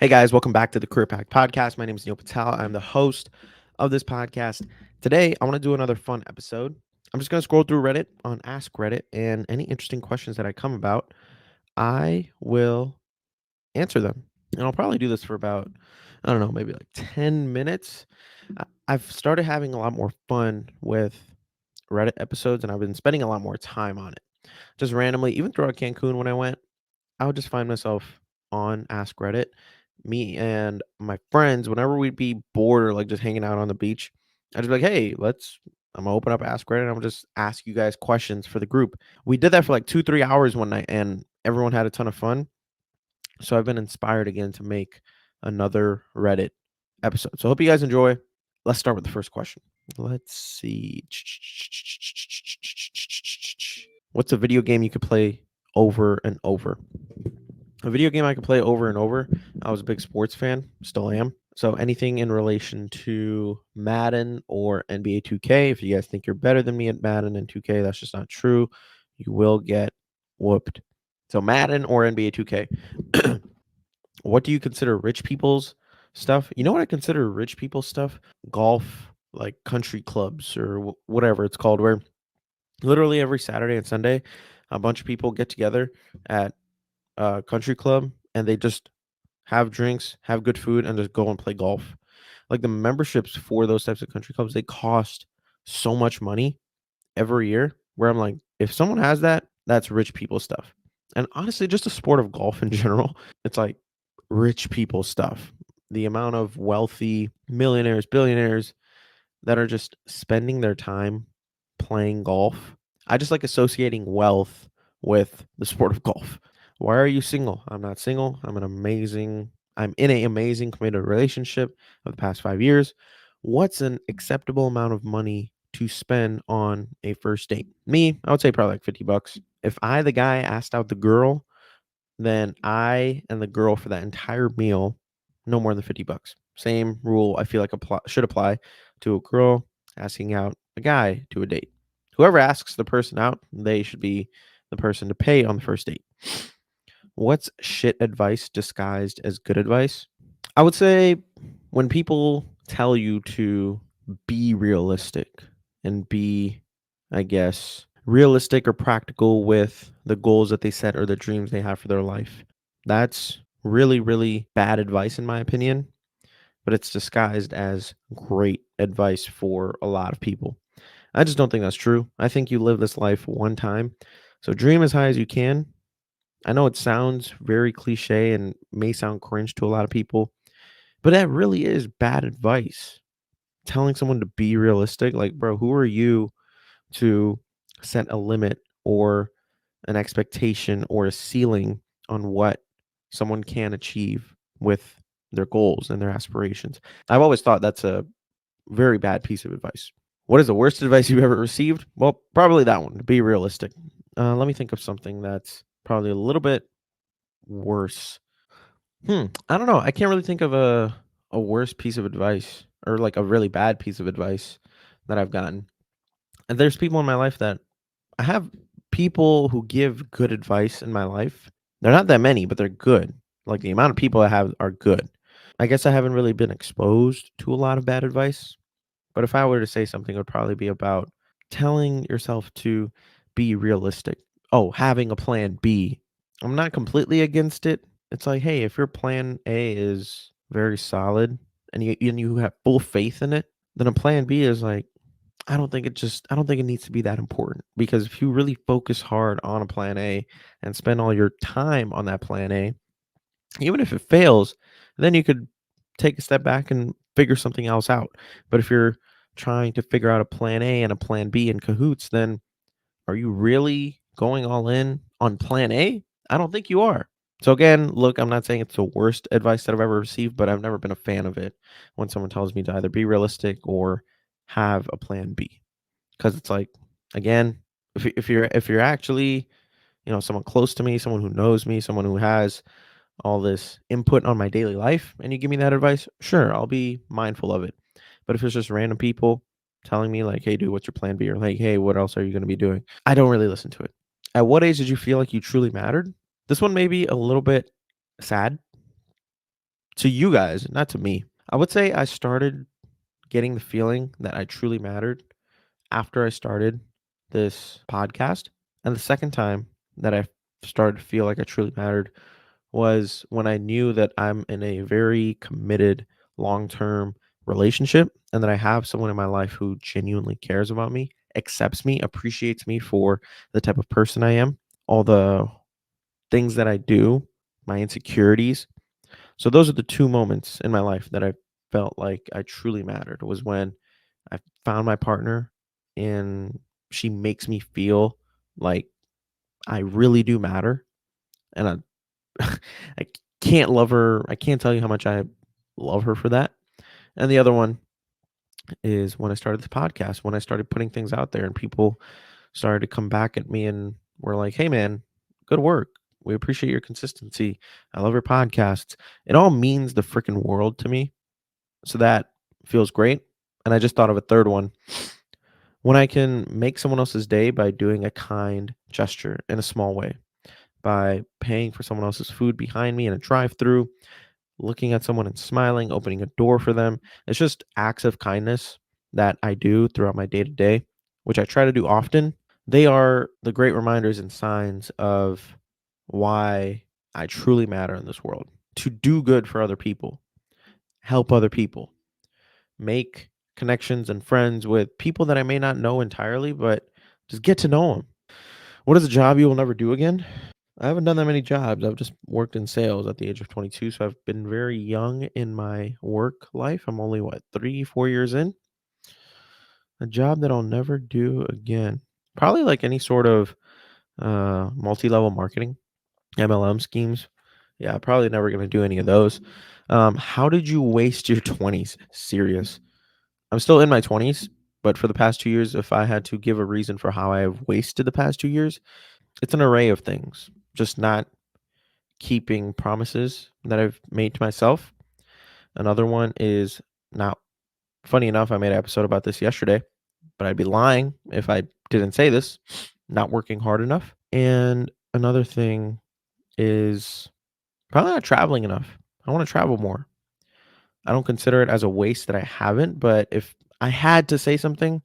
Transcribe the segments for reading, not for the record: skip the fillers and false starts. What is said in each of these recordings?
Hey guys, welcome back to the Career Pack Podcast. My name is Neil Patel. I'm the host of this podcast. Today, I want to do another fun episode. I'm just going to scroll through Reddit on Ask Reddit, and any interesting questions that I come about, I will answer them. And I'll probably do this for about, I don't know, maybe like 10 minutes. I've started having a lot more fun with Reddit episodes, and I've been spending a lot more time on it. Just randomly, even throughout Cancun when I went, I would just find myself on Ask Reddit. Me and my friends, whenever we'd be bored or like just hanging out on the beach, I'd just be like, hey, I'm gonna open up Ask Reddit and I'm gonna just ask you guys questions for the group. We did that for like 2, 3 hours one night and everyone had a ton of fun. So I've been inspired again to make another Reddit episode. So I hope you guys enjoy. Let's start with the first question. Let's see. What's a video game you could play over and over? A video game I could play over and over. I was a big sports fan, still am. So anything in relation to Madden or NBA 2K, if you guys think you're better than me at Madden and 2K, that's just not true. You will get whooped. So Madden or NBA 2K. What do you consider rich people's stuff? You know what I consider rich people's stuff? Golf, like country clubs or whatever it's called, where literally every Saturday and Sunday, a bunch of people get together at country club and they just have drinks, have good food, and just go and play golf. Like the memberships for those types of country clubs, they cost so much money every year. Where I'm like, if someone has that, that's rich people stuff. And honestly, just the sport of golf in general, it's like rich people stuff. The amount of wealthy millionaires, billionaires that are just spending their time playing golf. I just like associating wealth with the sport of golf. Why are you single? I'm not single. I'm in an amazing committed relationship of the past 5 years. What's an acceptable amount of money to spend on a first date? Me, I would say probably like $50. If I, the guy, asked out the girl, then I and the girl for that entire meal, no more than $50. Same rule I feel like should apply to a girl asking out a guy to a date. Whoever asks the person out, they should be the person to pay on the first date. What's shit advice disguised as good advice? I would say when people tell you to be realistic and be, I guess, realistic or practical with the goals that they set or the dreams they have for their life. That's really, really bad advice, in my opinion, but it's disguised as great advice for a lot of people. I just don't think that's true. I think you live this life one time. So dream as high as you can. I know it sounds very cliche and may sound cringe to a lot of people, but that really is bad advice. Telling someone to be realistic, like, bro, who are you to set a limit or an expectation or a ceiling on what someone can achieve with their goals and their aspirations? I've always thought that's a very bad piece of advice. What is the worst advice you've ever received? Well, probably that one. Be realistic. Let me think of something that's probably a little bit worse. I don't know. I can't really think of a worse piece of advice or like a really bad piece of advice that I've gotten. And there's people in my life that I have people who give good advice in my life. They're not that many, but they're good. Like the amount of people I have are good. I guess I haven't really been exposed to a lot of bad advice. But if I were to say something, it would probably be about telling yourself to be realistic. Oh, having a plan B. I'm not completely against it. It's like, hey, if your plan A is very solid and you have full faith in it, then a plan B is like, I don't think it needs to be that important because if you really focus hard on a plan A and spend all your time on that plan A, even if it fails, then you could take a step back and figure something else out. But if you're trying to figure out a plan A and a plan B in cahoots, then are you really going all in on plan A? I don't think you are. So again, look, I'm not saying it's the worst advice that I've ever received, but I've never been a fan of it when someone tells me to either be realistic or have a plan B. Because it's like, again, if you're actually, someone close to me, someone who knows me, someone who has all this input on my daily life and you give me that advice, sure, I'll be mindful of it. But if it's just random people telling me like, "Hey dude, what's your plan B?" or like, "Hey, what else are you going to be doing?" I don't really listen to it. At what age did you feel like you truly mattered? This one may be a little bit sad to you guys, not to me. I would say I started getting the feeling that I truly mattered after I started this podcast. And the second time that I started to feel like I truly mattered was when I knew that I'm in a very committed long term relationship and that I have someone in my life who genuinely cares about me, accepts me, appreciates me for the type of person I am, all the things that I do, my insecurities. So those are the two moments in my life that I felt like I truly mattered was when I found my partner and she makes me feel like I really do matter and I can't love her. I can't tell you how much I love her for that. And the other one is when I started this podcast, when I started putting things out there and people started to come back at me and were like, "Hey man, good work. We appreciate your consistency. I love your podcasts." It all means the freaking world to me. So that feels great. And I just thought of a third one. When I can make someone else's day by doing a kind gesture in a small way, by paying for someone else's food behind me in a drive-through, looking at someone and smiling, opening a door for them. It's just acts of kindness that I do throughout my day to day, which I try to do often. They are the great reminders and signs of why I truly matter in this world. To do good for other people, help other people, make connections and friends with people that I may not know entirely, but just get to know them. What is a job you will never do again? I haven't done that many jobs. I've just worked in sales at the age of 22, so I've been very young in my work life. I'm only what, 3, 4 years in. A job that I'll never do again. Probably like any sort of multi-level marketing, MLM schemes. Yeah, probably never going to do any of those. How did you waste your 20s? Serious. I'm still in my 20s, but for the past 2 years, if I had to give a reason for how I have wasted the past 2 years, it's an array of things. Just not keeping promises that I've made to myself. Another one is not funny enough. I made an episode about this yesterday, but I'd be lying if I didn't say this. Not working hard enough. And another thing is probably not traveling enough. I want to travel more. I don't consider it as a waste that I haven't, but if I had to say something,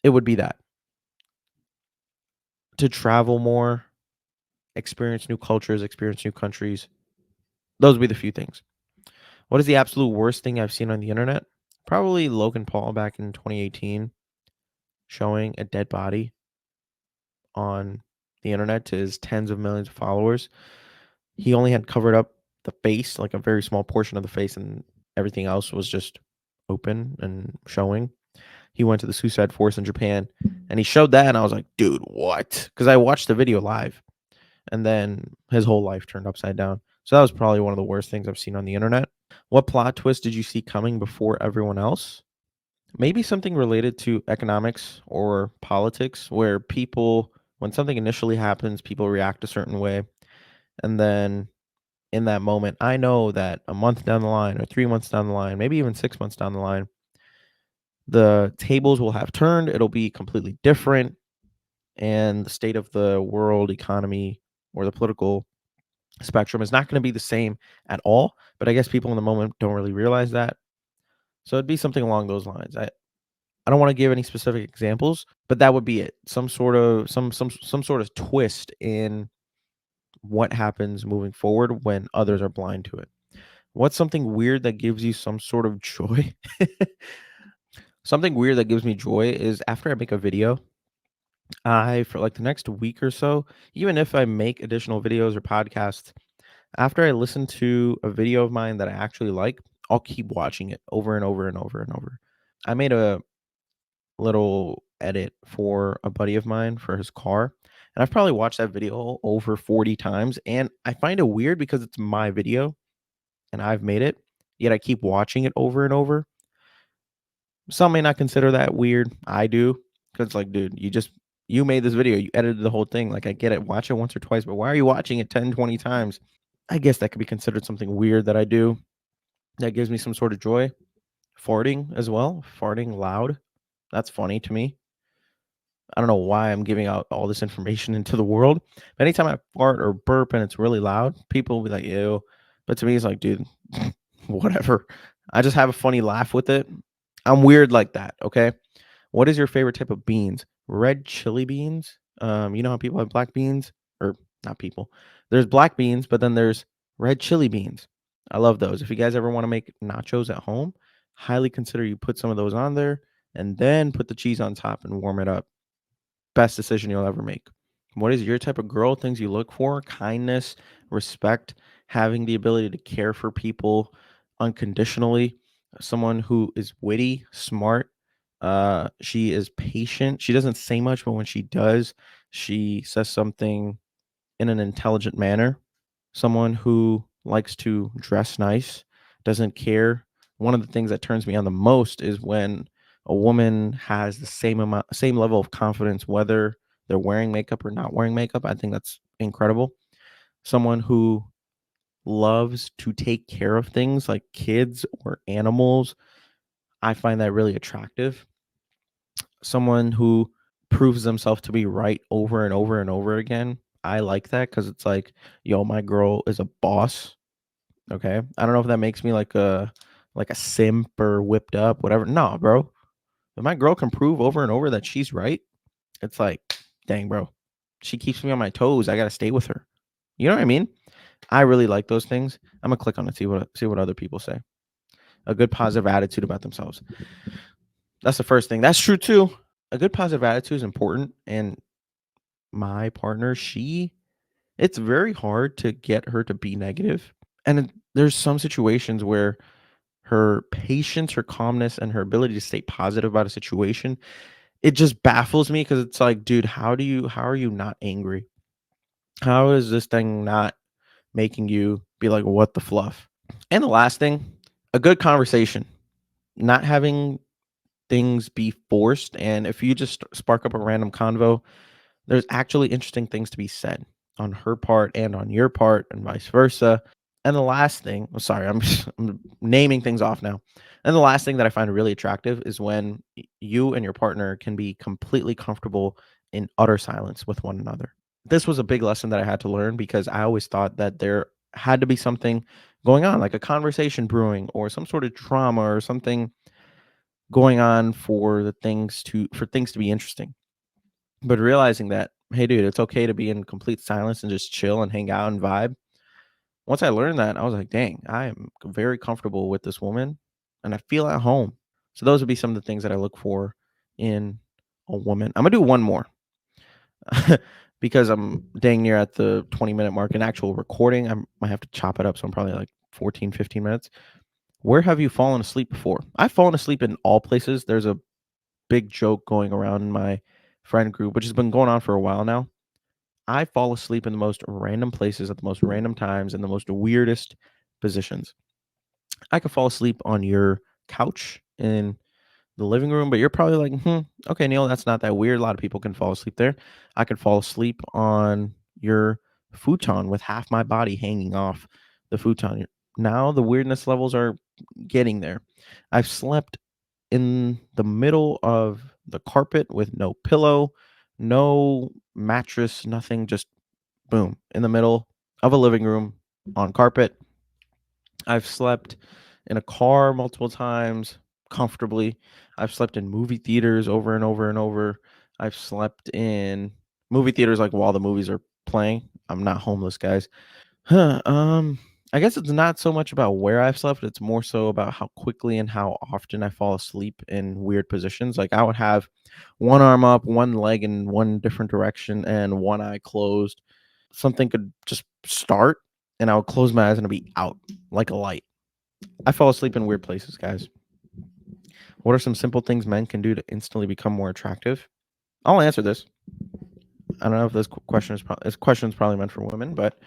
it would be that to travel more, experience new cultures, experience new countries. Those would be the few things. What is the absolute worst thing I've seen on the internet? Probably Logan Paul back in 2018 showing a dead body on the internet to his tens of millions of followers. He only had covered up the face, like a very small portion of the face, and everything else was just open and showing. He went to the Suicide Force in Japan and he showed that, and I was like, dude, what? Because I watched the video live and then his whole life turned upside down. So that was probably one of the worst things I've seen on the internet. What plot twist did you see coming before everyone else? Maybe something related to economics or politics where people, when something initially happens, people react a certain way. And then in that moment, I know that a month down the line or 3 months down the line, maybe even 6 months down the line, the tables will have turned. It'll be completely different. And the state of the world economy or the political spectrum is not going to be the same at all. But I guess people in the moment don't really realize that. So it'd be something along those lines. I don't want to give any specific examples, but that would be it. Some sort of some sort of twist in what happens moving forward when others are blind to it. What's something weird that gives you some sort of joy? Something weird that gives me joy is after I make a video, I for like the next week or so, even if I make additional videos or podcasts, after I listen to a video of mine that I actually like, I'll keep watching it over and over and over and over. I made a little edit for a buddy of mine for his car. And I've probably watched that video over 40 times. And I find it weird because it's my video and I've made it, yet I keep watching it over and over. Some may not consider that weird. I do. Because, like, dude, you made this video, you edited the whole thing. Like, I get it. Watch it once or twice, but why are you watching it 10, 20 times? I guess that could be considered something weird that I do that gives me some sort of joy. Farting as well. Farting loud. That's funny to me. I don't know why I'm giving out all this information into the world. But anytime I fart or burp and it's really loud, people will be like, ew. But to me, it's like, dude, whatever. I just have a funny laugh with it. I'm weird like that. Okay. What is your favorite type of beans? Red chili beans. You know how people have black beans, or not people. There's black beans, but then there's red chili beans. I love those. If you guys ever want to make nachos at home, highly consider you put some of those on there and then put the cheese on top and warm it up. Best decision you'll ever make. What is your type of girl? Things you look for: kindness, respect, having the ability to care for people unconditionally, someone who is witty, smart. She is patient. She doesn't say much, but when she does, she says something in an intelligent manner. Someone who likes to dress nice, doesn't care. One of the things that turns me on the most is when a woman has the same level of confidence, whether they're wearing makeup or not wearing makeup. I think that's incredible. Someone who loves to take care of things like kids or animals. I find that really attractive. Someone who proves themselves to be right over and over and over again. I like that because it's like, yo, my girl is a boss. Okay. I don't know if that makes me like a simp or whipped up, whatever. No, bro. If my girl can prove over and over that she's right, it's like, dang, bro. She keeps me on my toes. I gotta stay with her. You know what I mean? I really like those things. I'm gonna click on it, see what other people say. A good positive attitude about themselves. That's the first thing. That's true too. A good positive attitude is important. And my partner, it's very hard to get her to be negative. And there's some situations where her patience, her calmness, and her ability to stay positive about a situation, it just baffles me because it's like, dude, how are you not angry? How is this thing not making you be like, what the fluff? And the last thing, a good conversation, not having things be forced. And if you just spark up a random convo, there's actually interesting things to be said on her part and on your part, and vice versa. And the last thing, I'm sorry, I'm naming things off now. And the last thing that I find really attractive is when you and your partner can be completely comfortable in utter silence with one another. This was a big lesson that I had to learn because I always thought that there had to be something going on, like a conversation brewing or some sort of drama or something going on for things to be interesting. But realizing that, hey, dude, it's okay to be in complete silence and just chill and hang out and vibe. Once I learned that, I was like, dang, I am very comfortable with this woman and I feel at home. So those would be some of the things that I look for in a woman. I'm gonna do one more because I'm dang near at the 20-minute mark in actual recording. I might have to chop it up. So I'm probably like 14, 15 minutes. Where have you fallen asleep before? I've fallen asleep in all places. There's a big joke going around in my friend group, which has been going on for a while now. I fall asleep in the most random places at the most random times in the most weirdest positions. I could fall asleep on your couch in the living room, but you're probably like, okay, Neil, that's not that weird. A lot of people can fall asleep there. I could fall asleep on your futon with half my body hanging off the futon. Now the weirdness levels are getting there. I've slept in the middle of the carpet with no pillow, no mattress, nothing, just boom, in the middle of a living room on carpet. I've slept in a car multiple times comfortably. I've slept in movie theaters over and over and over. I've slept in movie theaters like while the movies are playing. I'm not homeless, guys. Huh, I guess it's not so much about where I've slept, it's more so about how quickly and how often I fall asleep in weird positions. Like I would have one arm up, one leg in one different direction, and one eye closed. Something could just start, and I would close my eyes and I'd be out like a light. I fall asleep in weird places, guys. What are some simple things men can do to instantly become more attractive? I'll answer this. I don't know if this question is probably meant for women, but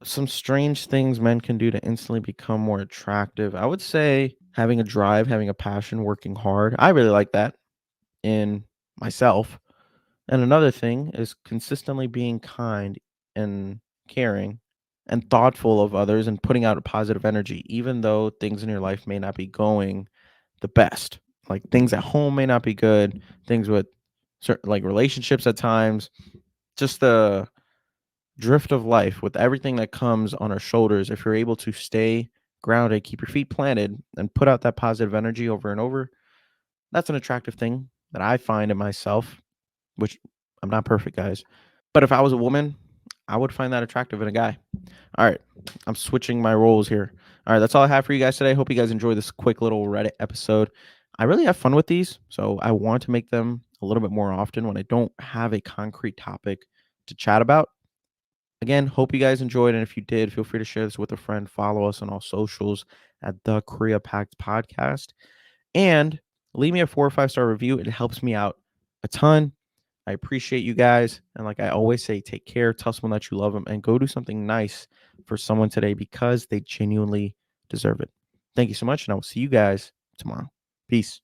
some strange things men can do to instantly become more attractive. I would say having a drive, having a passion, working hard. I really like that in myself. And another thing is consistently being kind and caring and thoughtful of others and putting out a positive energy, even though things in your life may not be going the best. Like things at home may not be good, things with certain like relationships at times, just drift of life, with everything that comes on our shoulders, if you're able to stay grounded, keep your feet planted, and put out that positive energy over and over, that's an attractive thing that I find in myself, which I'm not perfect, guys. But if I was a woman, I would find that attractive in a guy. All right, I'm switching my roles here. All right, that's all I have for you guys today. Hope you guys enjoy this quick little Reddit episode. I really have fun with these, so I want to make them a little bit more often when I don't have a concrete topic to chat about. Again, hope you guys enjoyed, and if you did, feel free to share this with a friend. Follow us on all socials at the Korea Pact Podcast, and leave me a 4 or 5 star review. It helps me out a ton. I appreciate you guys. And like I always say, take care, tell someone that you love them, and go do something nice for someone today because they genuinely deserve it. Thank you so much. And I will see you guys tomorrow. Peace.